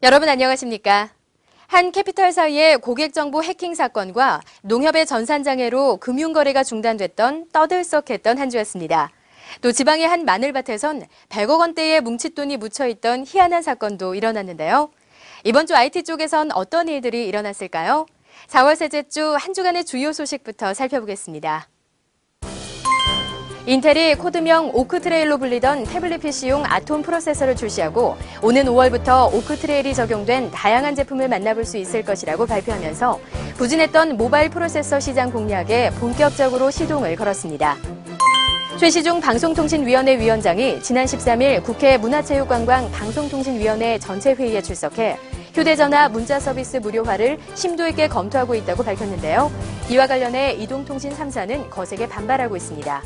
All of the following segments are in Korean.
여러분 안녕하십니까? 한 캐피털사의 고객정보 해킹 사건과 농협의 전산장애로 금융거래가 중단됐던 떠들썩했던 한 주였습니다. 또 지방의 한 마늘밭에선 100억 원대의 뭉칫돈이 묻혀있던 희한한 사건도 일어났는데요. 이번 주 IT 쪽에선 어떤 일들이 일어났을까요? 4월 셋째 주 한 주간의 주요 소식부터 살펴보겠습니다. 인텔이 코드명 오크트레일로 불리던 태블릿 PC용 아톰 프로세서를 출시하고 오는 5월부터 오크트레일이 적용된 다양한 제품을 만나볼 수 있을 것이라고 발표하면서 부진했던 모바일 프로세서 시장 공략에 본격적으로 시동을 걸었습니다. 최시중 방송통신위원회 위원장이 지난 13일 국회 문화체육관광방송통신위원회 전체 회의에 출석해 휴대전화 문자 서비스 무료화를 심도 있게 검토하고 있다고 밝혔는데요. 이와 관련해 이동통신 3사는 거세게 반발하고 있습니다.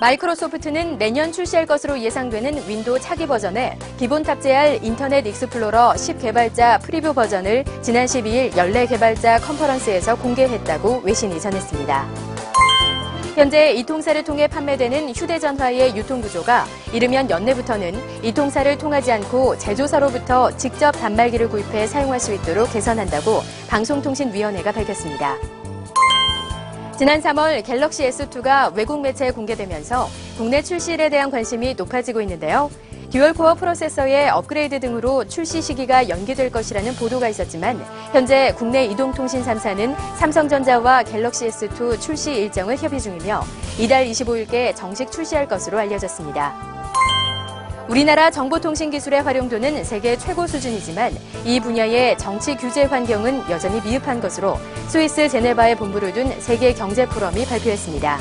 마이크로소프트는 내년 출시할 것으로 예상되는 윈도우 차기 버전에 기본 탑재할 인터넷 익스플로러 10 개발자 프리뷰 버전을 지난 12일 연례 개발자 컨퍼런스에서 공개했다고 외신이 전했습니다. 현재 이 통사를 통해 판매되는 휴대전화의 유통구조가 이르면 연내부터는 이 통사를 통하지 않고 제조사로부터 직접 단말기를 구입해 사용할 수 있도록 개선한다고 방송통신위원회가 밝혔습니다. 지난 3월 갤럭시 S2가 외국 매체에 공개되면서 국내 출시일에 대한 관심이 높아지고 있는데요. 듀얼코어 프로세서의 업그레이드 등으로 출시 시기가 연기될 것이라는 보도가 있었지만 현재 국내 이동통신 3사는 삼성전자와 갤럭시 S2 출시 일정을 협의 중이며 이달 25일께 정식 출시할 것으로 알려졌습니다. 우리나라 정보통신기술의 활용도는 세계 최고 수준이지만 이 분야의 정치 규제 환경은 여전히 미흡한 것으로 스위스 제네바에 본부를 둔 세계경제포럼이 발표했습니다.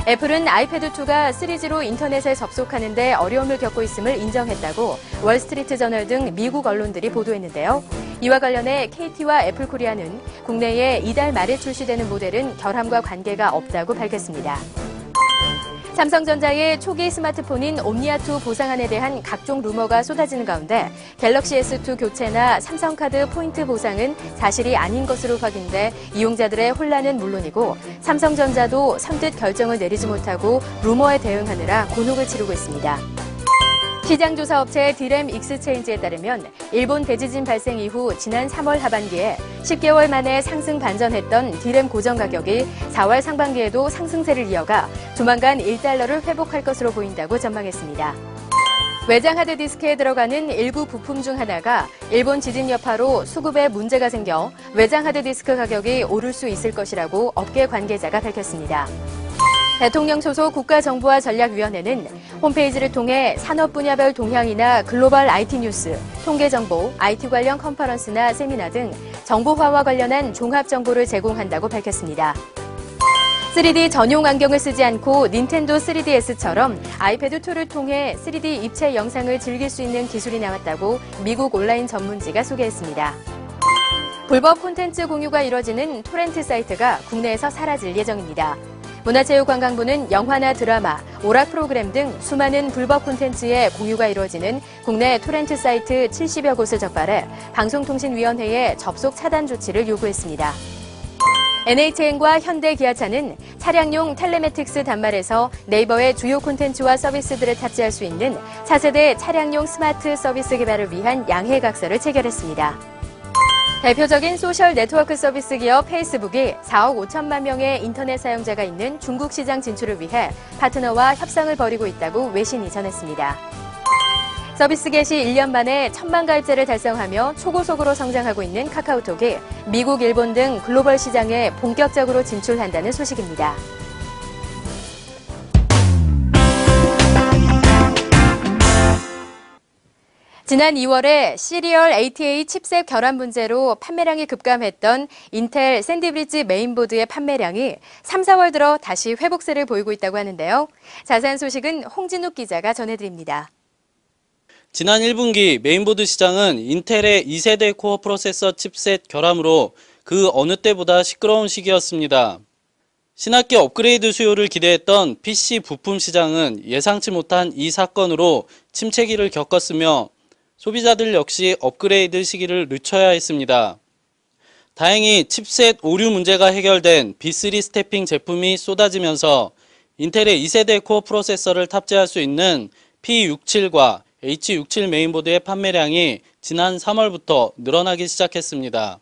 애플은 아이패드2가 3G로 인터넷에 접속하는 데 어려움을 겪고 있음을 인정했다고 월스트리트 저널 등 미국 언론들이 보도했는데요. 이와 관련해 KT와 애플코리아는 국내에 이달 말에 출시되는 모델은 결함과 관계가 없다고 밝혔습니다. 삼성전자의 초기 스마트폰인 옴니아2 보상안에 대한 각종 루머가 쏟아지는 가운데 갤럭시 S2 교체나 삼성카드 포인트 보상은 사실이 아닌 것으로 확인돼 이용자들의 혼란은 물론이고 삼성전자도 선뜻 결정을 내리지 못하고 루머에 대응하느라 곤혹을 치르고 있습니다. 시장조사업체 디램 익스체인지에 따르면 일본 대지진 발생 이후 지난 3월 하반기에 10개월 만에 상승 반전했던 디램 고정 가격이 4월 상반기에도 상승세를 이어가 조만간 1달러를 회복할 것으로 보인다고 전망했습니다. 외장 하드디스크에 들어가는 일부 부품 중 하나가 일본 지진 여파로 수급에 문제가 생겨 외장 하드디스크 가격이 오를 수 있을 것이라고 업계 관계자가 밝혔습니다. 대통령 소속 국가정보화전략위원회는 홈페이지를 통해 산업 분야별 동향이나 글로벌 IT 뉴스, 통계 정보, IT 관련 컨퍼런스나 세미나 등 정보화와 관련한 종합 정보를 제공한다고 밝혔습니다. 3D 전용 안경을 쓰지 않고 닌텐도 3DS처럼 아이패드2를 통해 3D 입체 영상을 즐길 수 있는 기술이 나왔다고 미국 온라인 전문지가 소개했습니다. 불법 콘텐츠 공유가 이뤄지는 토렌트 사이트가 국내에서 사라질 예정입니다. 문화체육관광부는 영화나 드라마, 오락 프로그램 등 수많은 불법 콘텐츠의 공유가 이루어지는 국내 토렌트 사이트 70여 곳을 적발해 방송통신위원회에 접속 차단 조치를 요구했습니다. NHN과 현대기아차는 차량용 텔레매틱스 단말에서 네이버의 주요 콘텐츠와 서비스들을 탑재할 수 있는 차세대 차량용 스마트 서비스 개발을 위한 양해각서를 체결했습니다. 대표적인 소셜 네트워크 서비스 기업 페이스북이 4억 5천만 명의 인터넷 사용자가 있는 중국 시장 진출을 위해 파트너와 협상을 벌이고 있다고 외신이 전했습니다. 서비스 개시 1년 만에 1,000만 가입자를 달성하며 초고속으로 성장하고 있는 카카오톡이 미국, 일본 등 글로벌 시장에 본격적으로 진출한다는 소식입니다. 지난 2월에 시리얼 ATA 칩셋 결함 문제로 판매량이 급감했던 인텔 샌드브리지 메인보드의 판매량이 3, 4월 들어 다시 회복세를 보이고 있다고 하는데요. 자세한 소식은 홍진욱 기자가 전해드립니다. 지난 1분기 메인보드 시장은 인텔의 2세대 코어 프로세서 칩셋 결함으로 그 어느 때보다 시끄러운 시기였습니다. 신학기 업그레이드 수요를 기대했던 PC 부품 시장은 예상치 못한 이 사건으로 침체기를 겪었으며 소비자들 역시 업그레이드 시기를 늦춰야 했습니다. 다행히 칩셋 오류 문제가 해결된 B3 스태핑 제품이 쏟아지면서 인텔의 2세대 코어 프로세서를 탑재할 수 있는 P67과 H67 메인보드의 판매량이 지난 3월부터 늘어나기 시작했습니다.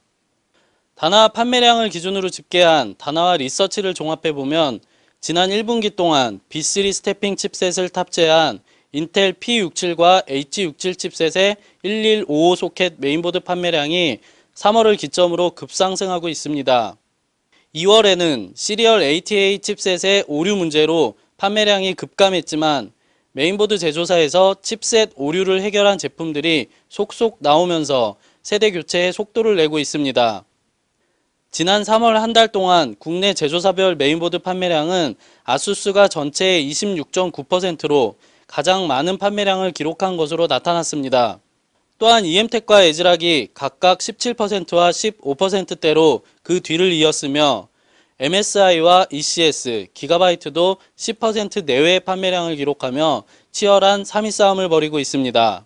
다나 판매량을 기준으로 집계한 다나와 리서치를 종합해보면 지난 1분기 동안 B3 스태핑 칩셋을 탑재한 인텔 P67과 H67 칩셋의 1155 소켓 메인보드 판매량이 3월을 기점으로 급상승하고 있습니다. 2월에는 시리얼 ATA 칩셋의 오류 문제로 판매량이 급감했지만 메인보드 제조사에서 칩셋 오류를 해결한 제품들이 속속 나오면서 세대 교체에 속도를 내고 있습니다. 지난 3월 한 달 동안 국내 제조사별 메인보드 판매량은 아수스가 전체의 26.9%로 가장 많은 판매량을 기록한 것으로 나타났습니다. 또한 EM텍과 에즈락이 각각 17%와 15%대로 그 뒤를 이었으며 MSI와 ECS, 기가바이트도 10% 내외의 판매량을 기록하며 치열한 3위 싸움을 벌이고 있습니다.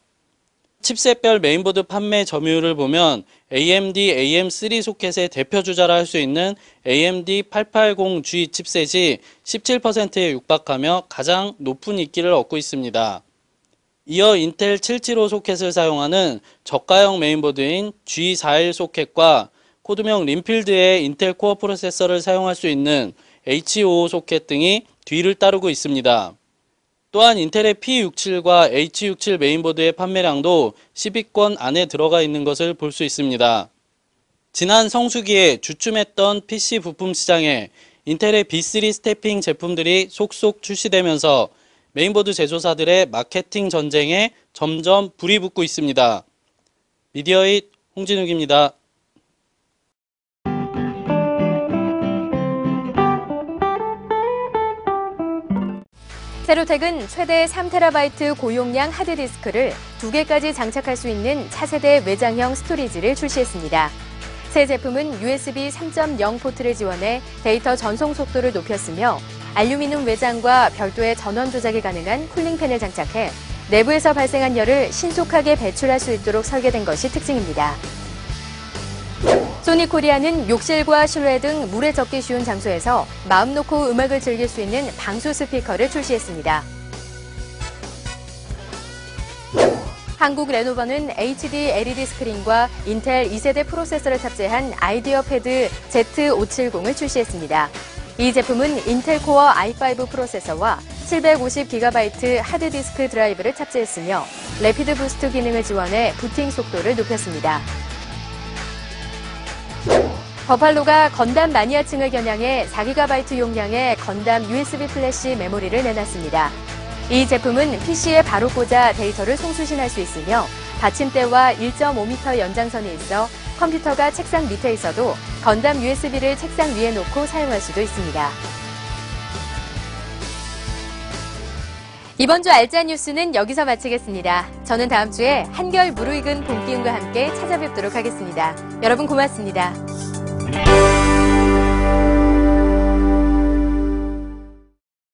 칩셋별 메인보드 판매 점유율을 보면 AMD AM3 소켓의 대표주자라 할 수 있는 AMD 880G 칩셋이 17%에 육박하며 가장 높은 인기를 얻고 있습니다. 이어 인텔 775 소켓을 사용하는 저가형 메인보드인 G41 소켓과 코드명 린필드의 인텔 코어 프로세서를 사용할 수 있는 H55 소켓 등이 뒤를 따르고 있습니다. 또한 인텔의 P67과 H67 메인보드의 판매량도 10위권 안에 들어가 있는 것을 볼 수 있습니다. 지난 성수기에 주춤했던 PC 부품 시장에 인텔의 B3 스태핑 제품들이 속속 출시되면서 메인보드 제조사들의 마케팅 전쟁에 점점 불이 붙고 있습니다. 미디어잇 홍진욱입니다. 세로텍은 최대 3TB 고용량 하드디스크를 2개까지 장착할 수 있는 차세대 외장형 스토리지를 출시했습니다. 새 제품은 USB 3.0 포트를 지원해 데이터 전송 속도를 높였으며 알루미늄 외장과 별도의 전원 조작이 가능한 쿨링팬을 장착해 내부에서 발생한 열을 신속하게 배출할 수 있도록 설계된 것이 특징입니다. 소니코리아는 욕실과 실외 등 물에 젖기 쉬운 장소에서 마음 놓고 음악을 즐길 수 있는 방수 스피커를 출시했습니다. 한국 레노버는 HD LED 스크린과 인텔 2세대 프로세서를 탑재한 아이디어 패드 Z570을 출시했습니다. 이 제품은 인텔 코어 i5 프로세서와 750GB 하드디스크 드라이브를 탑재했으며 래피드 부스트 기능을 지원해 부팅 속도를 높였습니다. 버팔로가 건담 마니아층을 겨냥해 4GB 용량의 건담 USB 플래시 메모리를 내놨습니다. 이 제품은 PC에 바로 꽂아 데이터를 송수신할 수 있으며 받침대와 1.5m 연장선이 있어 컴퓨터가 책상 밑에 있어도 건담 USB를 책상 위에 놓고 사용할 수도 있습니다. 이번 주 알짜 뉴스는 여기서 마치겠습니다. 저는 다음 주에 한결 무르익은 봄기운과 함께 찾아뵙도록 하겠습니다. 여러분 고맙습니다.